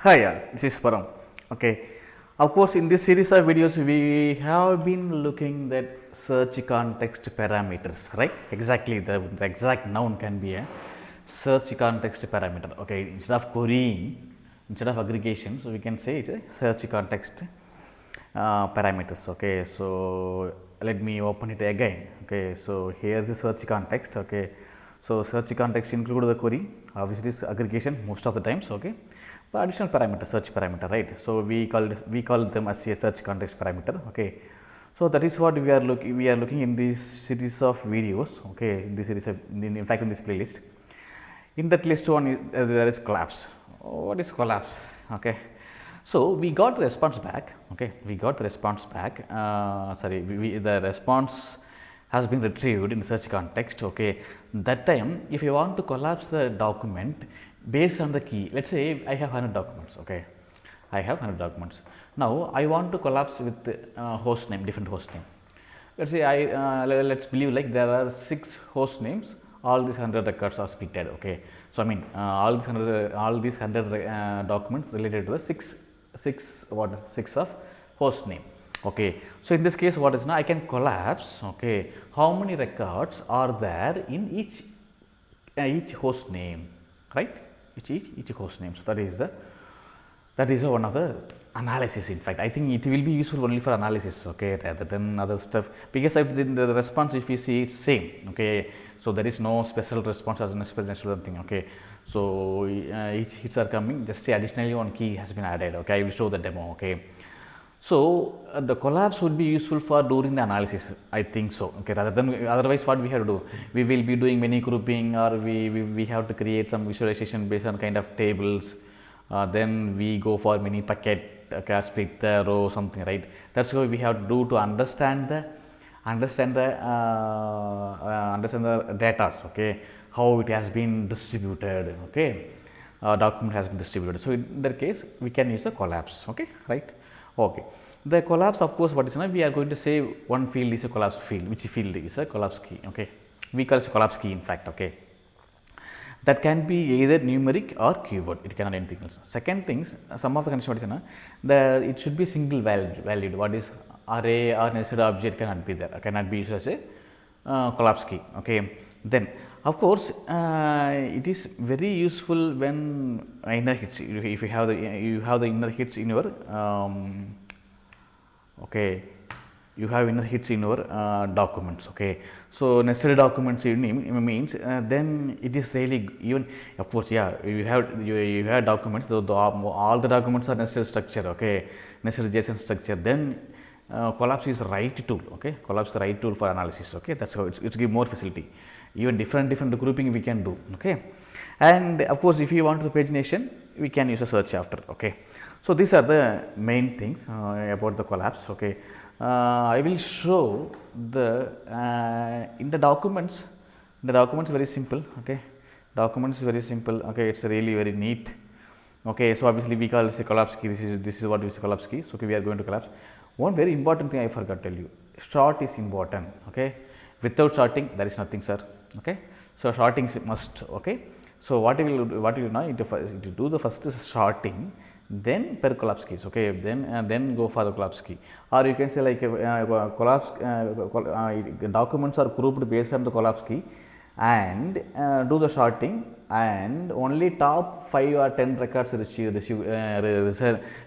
Hi, this is Param. Okay, of course, in this series of videos, we have been looking at search context parameters, right? Exactly, the exact noun can be a search context parameter. Okay, instead of querying, instead of aggregation, so we can say it's a search context parameters. Okay, so let me open it again. Okay, so here is the search context. Okay, so search context include the query, obviously is aggregation most of the times. Okay, but additional parameter, search parameter, right? So we call them as a search context parameter. Okay, so that is what we are looking in this series of videos. Okay, in this series of, in fact in this playlist. In that list one there is collapse. What is collapse? Okay, so we got the response back. Okay, we got the response back. Sorry, the response has been retrieved in the search context. Okay, that time if you want to collapse the document based on the key, let's say I have 100 documents. Okay, I have 100 documents. Now I want to collapse with host name, different host name. Let's say let's believe like there are 6 host names, all these 100 records are splitted. Okay, so I mean all these 100 documents related to the 6 of host name. Okay, so in this case what is now I can collapse. Okay, how many records are there in each host name, right? Each host name. So that is one of the analysis. In fact, I think it will be useful only for analysis. Okay, rather than other stuff, because in the response, if you see, it's same. Okay, so there is no special response as a special thing. Okay, so each hits are coming, just say additionally one key has been added. Okay, I will show the demo. Okay, so the collapse would be useful for during the analysis, I think so. Okay, rather than otherwise, what we have to do, we will be doing many grouping, or we have to create some visualization based on kind of tables. Then we go for mini packet, okay, split the row, something, right? That's what we have to do to understand the data. Okay, how it has been distributed. Okay, document has been distributed. So in that case, we can use the collapse. Okay, right? Okay. The collapse, of course, what is now we are going to say one field is a collapse field. Which field is a collapse key? Okay, we call it a collapse key. In fact, okay, that can be either numeric or keyword. It cannot anything else. Second things, some of the condition what is the it should be single valued. What is array or nested object cannot be there. Cannot be used as a collapse key. Okay. Then of course it is very useful when inner hits. If you have the inner hits in your okay, you have inner hits in your documents. Okay, so nested documents means then it is really even, of course, yeah, you have documents, all the documents are nested structure. Okay, nested json structure, then collapse is the right tool. Okay, collapse is the right tool for analysis. Okay, that's how it's give more facility, even different grouping we can do. Okay, and of course if you want the pagination, we can use a search after. Okay, so these are the main things about the collapse. Okay, I will show the in the documents. The documents very simple. Okay, documents very simple. Okay, it's really very neat. Okay, so obviously we call this a collapse key. This is what is collapse key. So okay, we are going to collapse. One very important thing I forgot to tell you. Sort is important. Okay, without sorting there is nothing, sir. Okay, so sorting is must. Okay, so what you will do now? You do the first sorting, then per collapse keys. Okay, then go for the collapse key, or you can say like collapse documents are grouped based on the collapse key, and do the sorting, and only top 5 or 10 records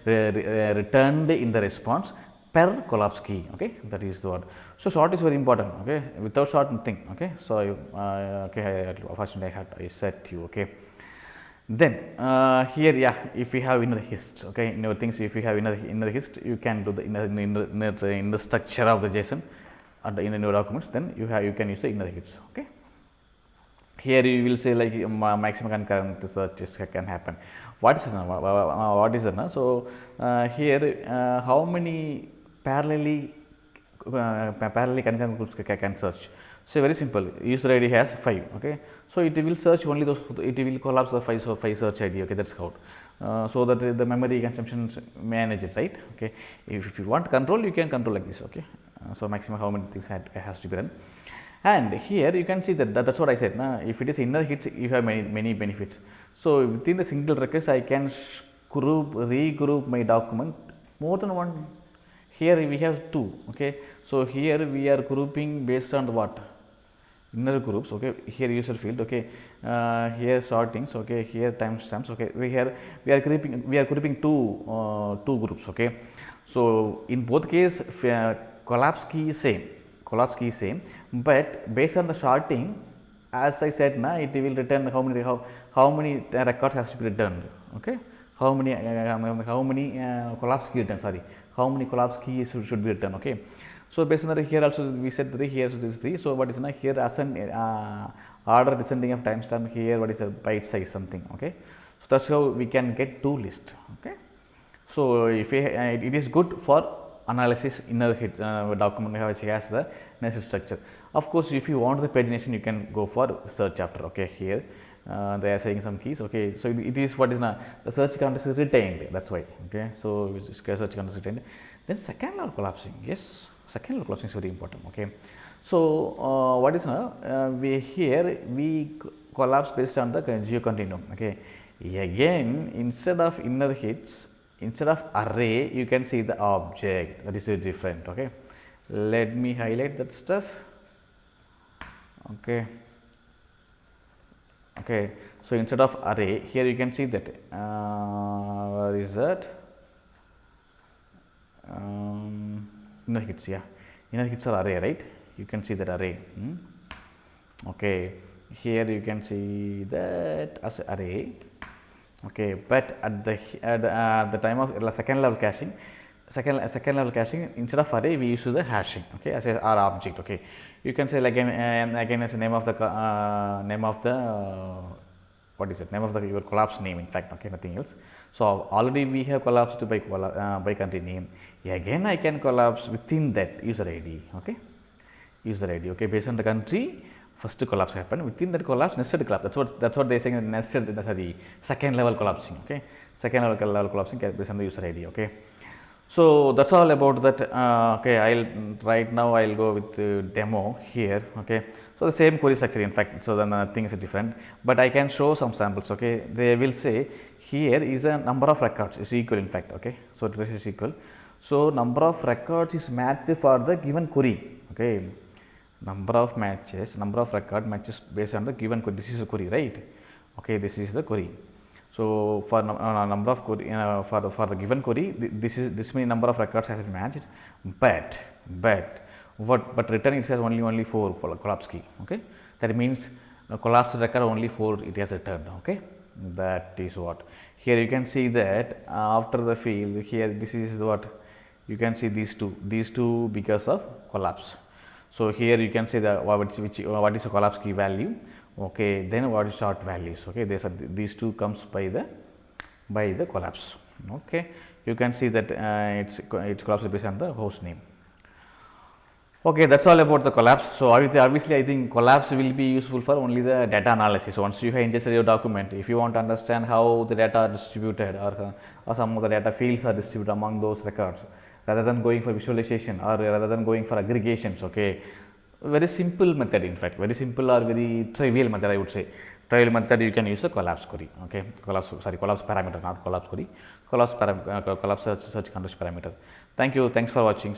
returned in the response per collapse key. Okay, that is the word. So sort is very important. Okay, without sort nothing. Okay, so okay, unfortunately I said to you. Okay, then here, yeah, if we have inner hist, okay, in your things, if you have inner hist, you can do the inner structure of the JSON and in your documents. Then you can use the inner hist. Okay, here you will say like maximum concurrent searches can happen. What is it now? So here how many parallelly concurrent groups can search? So very simple. User ID has 5. Okay, so it will search only those. It will collapse the 5 search ID. Okay, that's how. So that the memory consumption manage it, right? Okay, if you want control, you can control like this. Okay, so maximum how many things has to be run. And here you can see that's what I said. If it is inner hits, you have many benefits. So within the single request, I can regroup my document more than one. Here we have two. Okay, so here we are grouping based on what inner groups. Okay, here user field. Okay, here sortings. Okay, here timestamps. Okay, we are grouping two groups. Okay, so in both case collapse key is same, but based on the sorting, as I said, na, it will return how many records has to be returned. Okay, how many collapse key return, sorry, how many collapse keys should be returned. Okay, so based on that, here also we said 3, here so this is 3. So what is now here as an order descending of timestamp, here what is a byte size something. Okay, so that's how we can get two list. Okay, so if it is good for analysis inner hit document which has the nested structure. Of course, if you want the pagination, you can go for search after. Okay, here they are saying some keys. Okay, so it is what is now the search context is retained, that's why. Okay, so search context is retained. Then second level collapsing, yes, second level collapsing is very important. Okay, so what is now we collapse based on the geo continuum. Okay, again instead of inner hits, instead of array, you can see the object. That is very different. Okay, let me highlight that stuff. Okay, okay, so instead of array, here you can see that where is that inner hits. Yeah, inner hits are array, right? You can see that array. Okay, here you can see that as array. Okay, but at the time of second level caching, instead of array we use the hashing. Okay, as our object. Okay, you can say like again as a name of the what is it, name of the your collapse name, in fact. Okay, nothing else. So already we have collapsed by country name. Again I can collapse within that user ID. Okay, user ID. Okay, based on the country, first collapse happened, within that collapse nested collapse. That's what they saying, nested, sorry, second level collapsing. Okay, second level collapsing based on the user ID. Okay, so that's all about that. Okay, right now I'll go with the demo here. Okay, so the same query structure, in fact, so then things are different, but I can show some samples. Okay, they will say here is a number of records is equal, in fact. Okay, so this is equal, so number of records is matched for the given query. Okay, number of record matches based on the given query. This is a query, right? Okay, this is the query. So for number of query for the given query, this many number of records has been matched, but return it says only 4 collapse key. Okay, that means collapsed record only 4 it has returned. Okay, that is what here you can see that after the field here, this is what you can see, these two because of collapse. So here you can see the what is the collapse key value. Okay, then what is short values. Okay, these two comes by the collapse. Okay, you can see that it's collapse based on the host name. Okay, that's all about the collapse. So obviously I think collapse will be useful for only the data analysis. Once you have ingested your document, if you want to understand how the data are distributed, or some of the data fields are distributed among those records, rather than going for visualization or rather than going for aggregations. Okay, very simple method, in fact, very simple or very trivial method, I would say. Trivial method, you can use a collapse query. Okay, collapse parameter, not collapse query, collapse search context parameter. Thank you, thanks for watching.